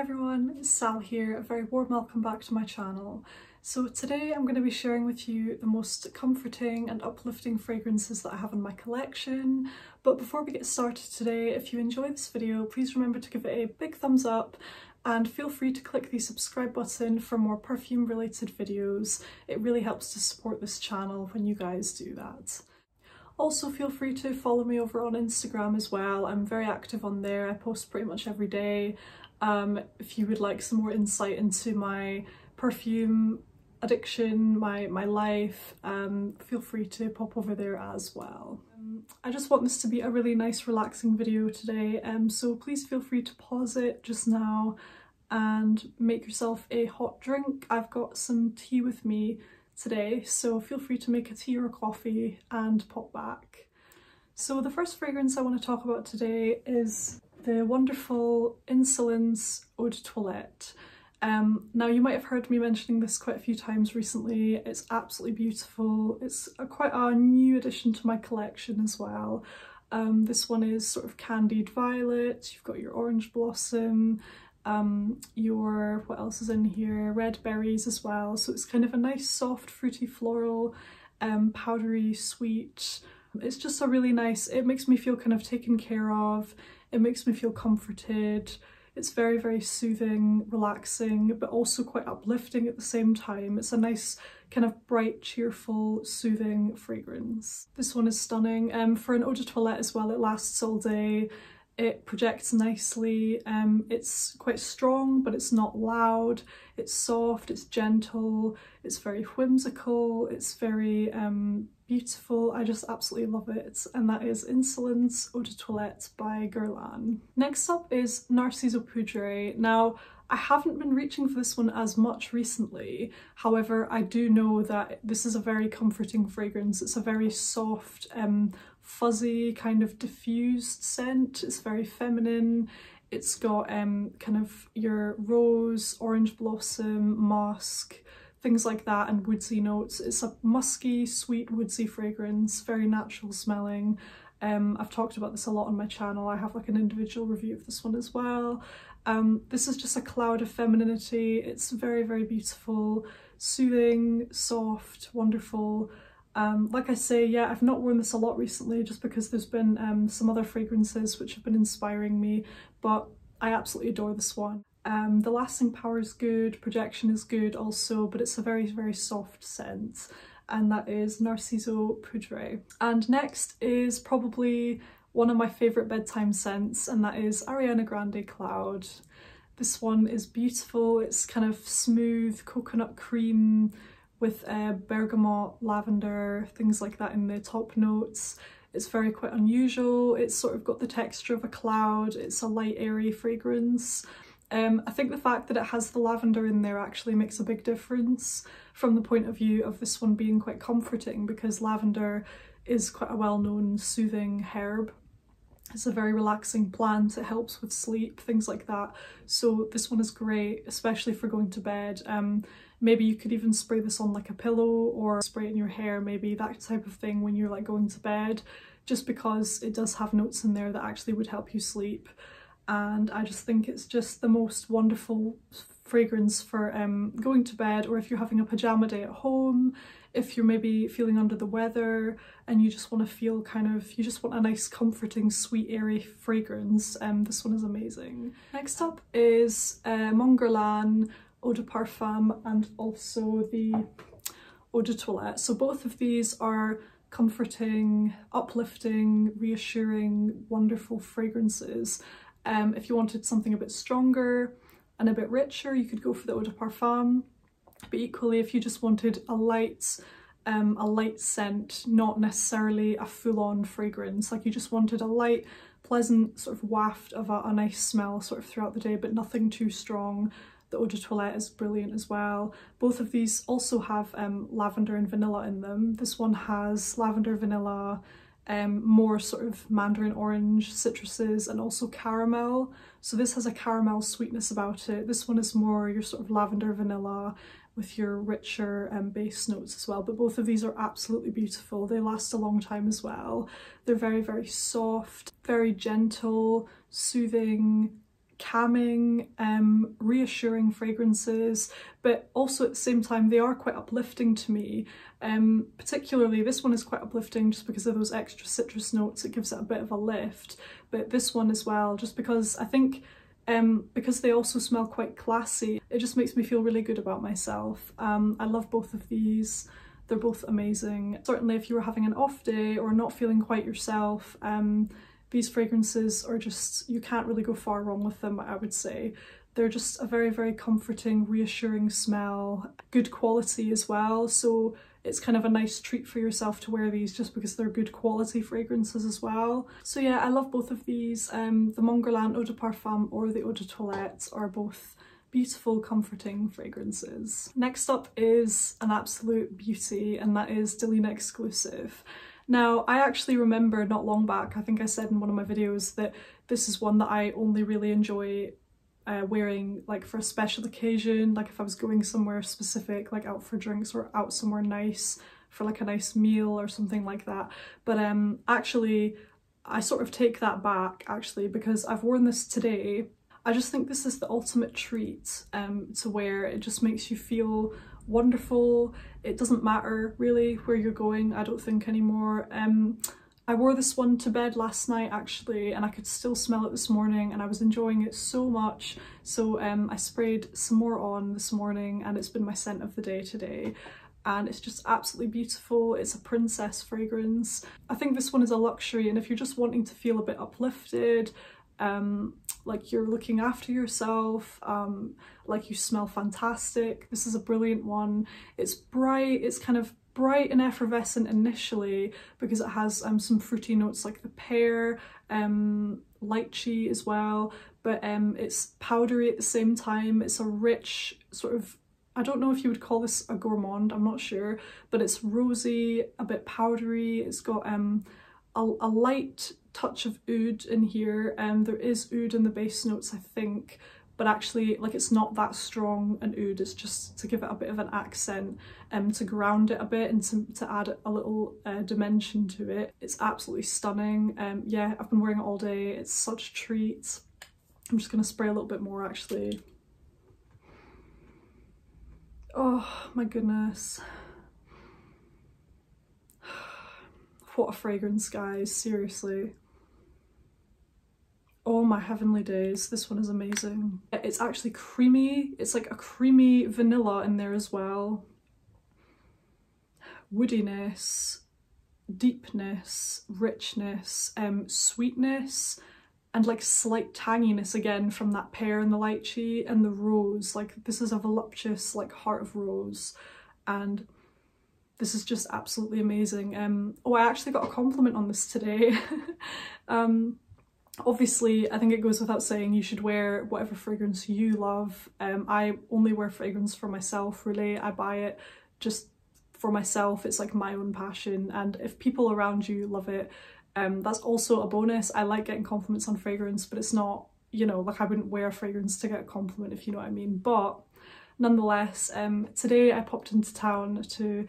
everyone, it's Sal here. A very warm welcome back to my channel. So today I'm going to be sharing with you the most comforting and uplifting fragrances that I have in my collection. But before we get started today, if you enjoyed this video, please remember to give it a big thumbs up and feel free to click the subscribe button for more perfume related videos. It really helps to support this channel when you guys do that. Also feel free to follow me over on Instagram as well. I'm very active on there. I post pretty much every day. If you would like some more insight into my perfume addiction, my life, feel free to pop over there as well. I just want this to be a really nice relaxing video today, so please feel free to pause it just now and make yourself a hot drink. I've got some tea with me today, so feel free to make a tea or a coffee and pop back. So the first fragrance I want to talk about today is the wonderful Insolence Eau de Toilette. Now you might have heard me mentioning this quite a few times recently. It's absolutely beautiful. It's quite a new addition to my collection as well. This one is sort of candied violet, you've got your orange blossom, what else is in here? Red berries as well. So it's kind of a nice soft fruity floral, powdery sweet. It's just a really nice, it makes me feel kind of taken care of. It makes me feel comforted. It's very, very soothing, relaxing, but also quite uplifting at the same time. It's a nice kind of bright, cheerful, soothing fragrance. This one is stunning. For an eau de toilette as well, it lasts all day. It projects nicely. It's quite strong, but it's not loud. It's soft, it's gentle, it's very whimsical, it's very beautiful. I just absolutely love it. And that is Insolence Eau de Toilette by Guerlain. Next up is Narciso Poudrée. Now, I haven't been reaching for this one as much recently. However, I do know that this is a very comforting fragrance. It's a very soft, fuzzy, kind of diffused scent. It's very feminine. It's got kind of your rose, orange blossom, musk, things like that, and woodsy notes. It's a musky, sweet, woodsy fragrance, very natural smelling. I've talked about this a lot on my channel. I have like an individual review of this one as well. This is just a cloud of femininity. It's very, very beautiful, soothing, soft, wonderful. Like I say, yeah, I've not worn this a lot recently just because there's been some other fragrances which have been inspiring me, but I absolutely adore this one. The lasting power is good, projection is good also, but it's a very, very soft scent, and that is Narciso Poudrée. And next is probably one of my favourite bedtime scents, and that is Ariana Grande Cloud. This one is beautiful. It's kind of smooth coconut cream with bergamot, lavender, things like that in the top notes. It's very quite unusual. It's sort of got the texture of a cloud. It's a light, airy fragrance. I think the fact that it has the lavender in there actually makes a big difference from the point of view of this one being quite comforting, because lavender is quite a well-known soothing herb. It's a very relaxing plant, it helps with sleep, things like that. So this one is great, especially for going to bed. Maybe you could even spray this on like a pillow or spray it in your hair, maybe that type of thing when you're like going to bed, just because it does have notes in there that actually would help you sleep. And I just think it's just the most wonderful fragrance for going to bed, or if you're having a pajama day at home, if you're maybe feeling under the weather and you just want to feel you just want a nice comforting sweet airy fragrance. This one is amazing. Next up is Mon Guerlain Eau de Parfum and also the Eau de Toilette. So both of these are comforting, uplifting, reassuring, wonderful fragrances. If you wanted something a bit stronger and a bit richer, you could go for the Eau de Parfum. But equally, if you just wanted a light scent, not necessarily a full-on fragrance, like you just wanted a light, pleasant sort of waft of a nice smell sort of throughout the day, but nothing too strong, the Eau de Toilette is brilliant as well. Both of these also have lavender and vanilla in them. This one has lavender, vanilla, more sort of mandarin orange citruses, and also caramel. So this has a caramel sweetness about it. This one is more your sort of lavender, vanilla, with your richer base notes as well. But both of these are absolutely beautiful. They last a long time as well. They're very, very soft, very gentle, soothing, calming, reassuring fragrances, but also at the same time they are quite uplifting to me. Particularly this one is quite uplifting just because of those extra citrus notes. It gives it a bit of a lift, but this one as well, just because I think because they also smell quite classy, it just makes me feel really good about myself. I love both of these. They're both amazing. Certainly if you were having an off day or not feeling quite yourself, these fragrances are just, you can't really go far wrong with them, I would say. They're just a very, very comforting, reassuring smell, good quality as well. So it's kind of a nice treat for yourself to wear these just because they're good quality fragrances as well. So yeah, I love both of these. The Mon Guerlain Eau de Parfum or the Eau de Toilette are both beautiful, comforting fragrances. Next up is an absolute beauty, and that is Dalina Exclusive. Now, I actually remember not long back, I think I said in one of my videos that this is one that I only really enjoy wearing like for a special occasion, like if I was going somewhere specific, like out for drinks or out somewhere nice for like a nice meal or something like that. But actually I sort of take that back actually, because I've worn this today. I just think this is the ultimate treat to wear. It just makes you feel wonderful. It doesn't matter really where you're going, I don't think, anymore. I wore this one to bed last night actually, and I could still smell it this morning and I was enjoying it so much. So I sprayed some more on this morning and it's been my scent of the day today. And it's just absolutely beautiful. It's a princess fragrance. I think this one is a luxury, and if you're just wanting to feel a bit uplifted, like you're looking after yourself, like you smell fantastic, this is a brilliant one. It's bright, it's kind of bright and effervescent initially because it has some fruity notes like the pear, lychee as well, but it's powdery at the same time. It's a rich sort of, I don't know if you would call this a gourmand, I'm not sure, but it's rosy, a bit powdery. It's got a light touch of oud in here, and there is oud in the base notes I think, but actually like it's not that strong an oud. It's just to give it a bit of an accent, to ground it a bit and to add a little dimension to it. It's absolutely stunning. Yeah, I've been wearing it all day. It's such a treat. I'm just gonna spray a little bit more actually. Oh my goodness. What a fragrance, guys, seriously. Oh my heavenly days, this one is amazing. It's actually creamy. It's like a creamy vanilla in there as well. Woodiness, deepness, richness, sweetness, and like slight tanginess again from that pear and the lychee and the rose. Like this is a voluptuous like heart of rose, and this is just absolutely amazing. Oh, I actually got a compliment on this today. Obviously, I think it goes without saying you should wear whatever fragrance you love. I only wear fragrance for myself, really. I buy it just for myself. It's like my own passion, and if people around you love it, that's also a bonus. I like getting compliments on fragrance, but it's not, you know, like I wouldn't wear a fragrance to get a compliment, if you know what I mean. But nonetheless, today I popped into town to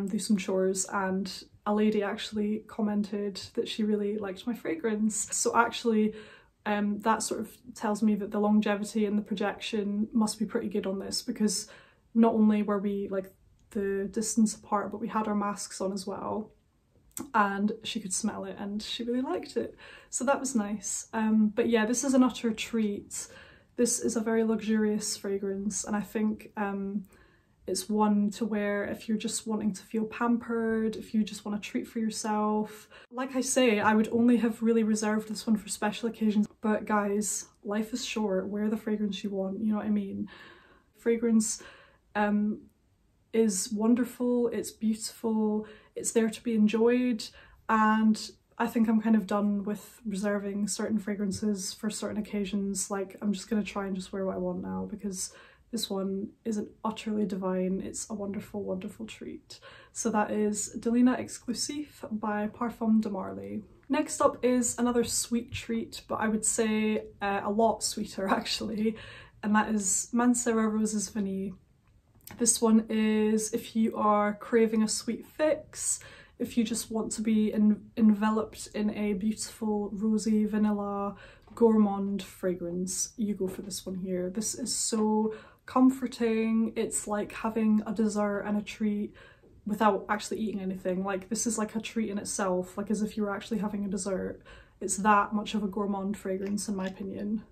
do some chores, and a lady actually commented that she really liked my fragrance. So actually that sort of tells me that the longevity and the projection must be pretty good on this, because not only were we like the distance apart, but we had our masks on as well, and she could smell it and she really liked it. So that was nice. But yeah, this is an utter treat. This is a very luxurious fragrance, and I think it's one to wear if you're just wanting to feel pampered, if you just want a treat for yourself. Like I say, I would only have really reserved this one for special occasions, but guys, life is short. Wear the fragrance you want, you know what I mean? Fragrance is wonderful, it's beautiful, it's there to be enjoyed, and I think I'm kind of done with reserving certain fragrances for certain occasions. Like, I'm just gonna try and just wear what I want now, because this one isn't utterly divine. It's a wonderful, wonderful treat. So that is Dalina Exclusive by Parfums de Marly. Next up is another sweet treat, but I would say a lot sweeter actually, and that is Mancera Roses Vanille. This one is if you are craving a sweet fix, if you just want to be enveloped in a beautiful rosy vanilla gourmand fragrance, you go for this one here. This is so comforting. It's like having a dessert and a treat without actually eating anything. Like, this is like a treat in itself, like as if you were actually having a dessert. It's that much of a gourmand fragrance in my opinion.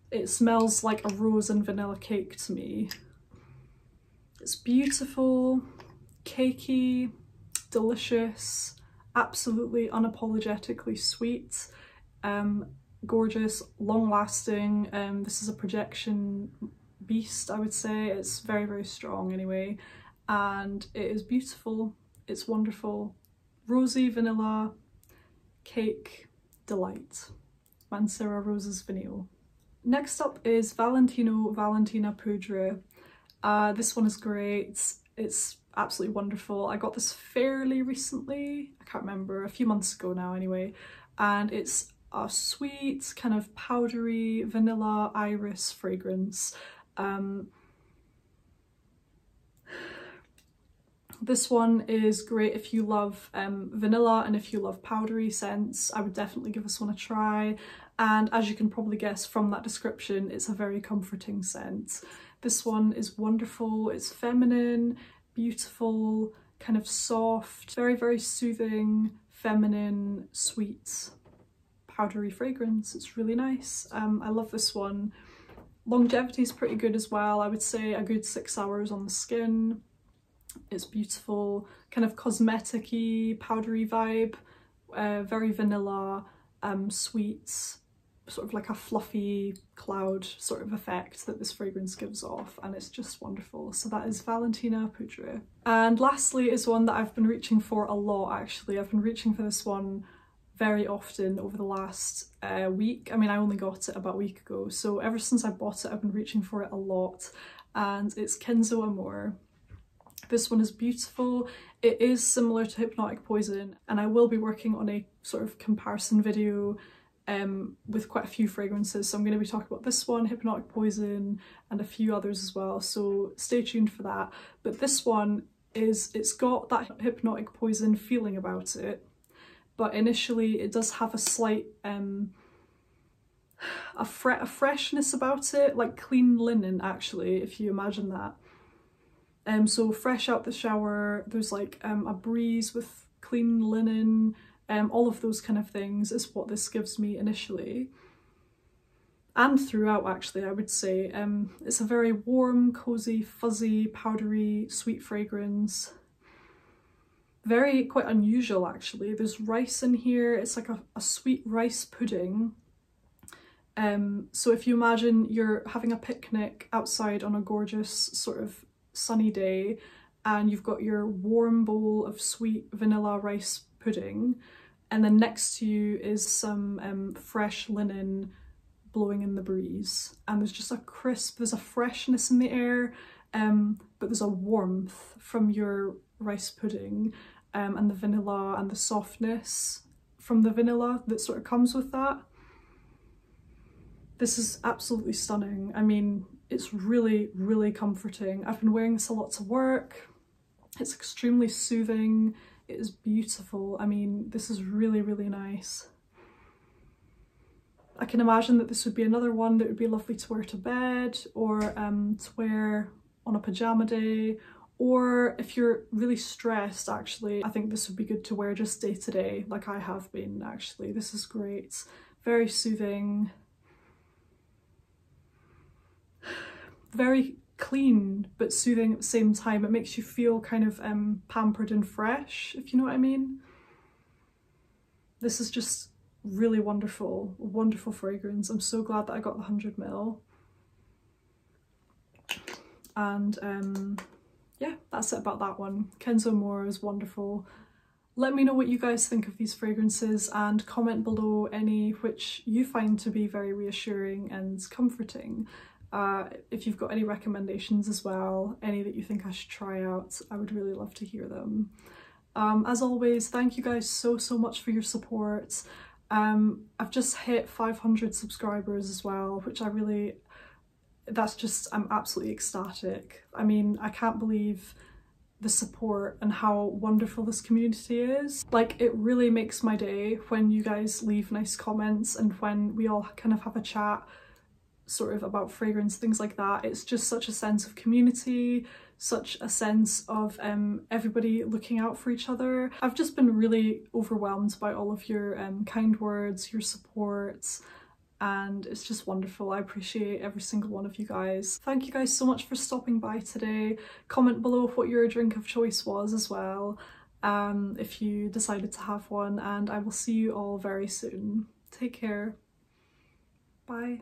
It smells like a rose and vanilla cake to me. It's beautiful, cakey, delicious, absolutely unapologetically sweet, gorgeous, long lasting. This is a projection beast, I would say. It's very, very strong anyway, and it is beautiful. It's wonderful. Rosy vanilla cake delight. Mancera Roses Vanille. Next up is Valentino Valentina Poudre. This one is great. It's absolutely wonderful. I got this fairly recently, I can't remember, a few months ago now anyway, and it's a sweet kind of powdery vanilla iris fragrance. This one is great if you love vanilla and if you love powdery scents. I would definitely give this one a try, and as you can probably guess from that description, it's a very comforting scent. This one is wonderful. It's feminine, beautiful, kind of soft, very, very soothing, feminine, sweet, powdery fragrance. It's really nice. I love this one. Longevity is pretty good as well. I would say a good 6 hours on the skin. It's beautiful, kind of cosmetic-y, powdery vibe, very vanilla, sweet, sort of like a fluffy cloud sort of effect that this fragrance gives off, and it's just wonderful. So that is Valentina Poudre. And lastly is one that I've been reaching for a lot actually. I've been reaching for this one very often over the last week. I mean, I only got it about a week ago, so ever since I bought it I've been reaching for it a lot, and it's Kenzo Amour. This one is beautiful. It is similar to Hypnotic Poison, and I will be working on a sort of comparison video with quite a few fragrances. So I'm going to be talking about this one, Hypnotic Poison, and a few others as well, so stay tuned for that. But this one it's got that Hypnotic Poison feeling about it, but initially it does have a slight a freshness about it, like clean linen actually, if you imagine that. So fresh out the shower, there's like a breeze with clean linen, all of those kind of things is what this gives me initially. And throughout actually, I would say. It's a very warm, cozy, fuzzy, powdery, sweet fragrance. Very quite unusual actually. There's rice in here. It's like a sweet rice pudding. So if you imagine you're having a picnic outside on a gorgeous sort of sunny day, and you've got your warm bowl of sweet vanilla rice pudding, and then next to you is some fresh linen blowing in the breeze, and there's just a crisp, there's a freshness in the air, but there's a warmth from your rice pudding, and the vanilla and the softness from the vanilla that sort of comes with that. This is absolutely stunning. I mean, it's really, really comforting. I've been wearing this a lot to work. It's extremely soothing. It is beautiful. I mean, this is really, really nice. I can imagine that this would be another one that would be lovely to wear to bed, or to wear on a pajama day, or if you're really stressed actually, I think this would be good to wear just day to day, like I have been actually. This is great. Very soothing. Very clean but soothing at the same time. It makes you feel kind of pampered and fresh, if you know what I mean. This is just really wonderful, wonderful fragrance. I'm so glad that I got the 100ml. And yeah, that's it about that one. Kenzo Amor is wonderful. Let me know what you guys think of these fragrances, and comment below any which you find to be very reassuring and comforting. If you've got any recommendations as well, any that you think I should try out, I would really love to hear them. As always, thank you guys so much for your support. I've just hit 500 subscribers as well, which I really, I'm absolutely ecstatic. I mean, I can't believe the support and how wonderful this community is. Like, it really makes my day when you guys leave nice comments and when we all kind of have a chat sort of about fragrance, things like that. It's just such a sense of community, such a sense of everybody looking out for each other. I've just been really overwhelmed by all of your kind words, your supports, and it's just wonderful. I appreciate every single one of you guys. Thank you guys so much for stopping by today. Comment below what your drink of choice was as well, if you decided to have one, and I will see you all very soon. Take care. Bye.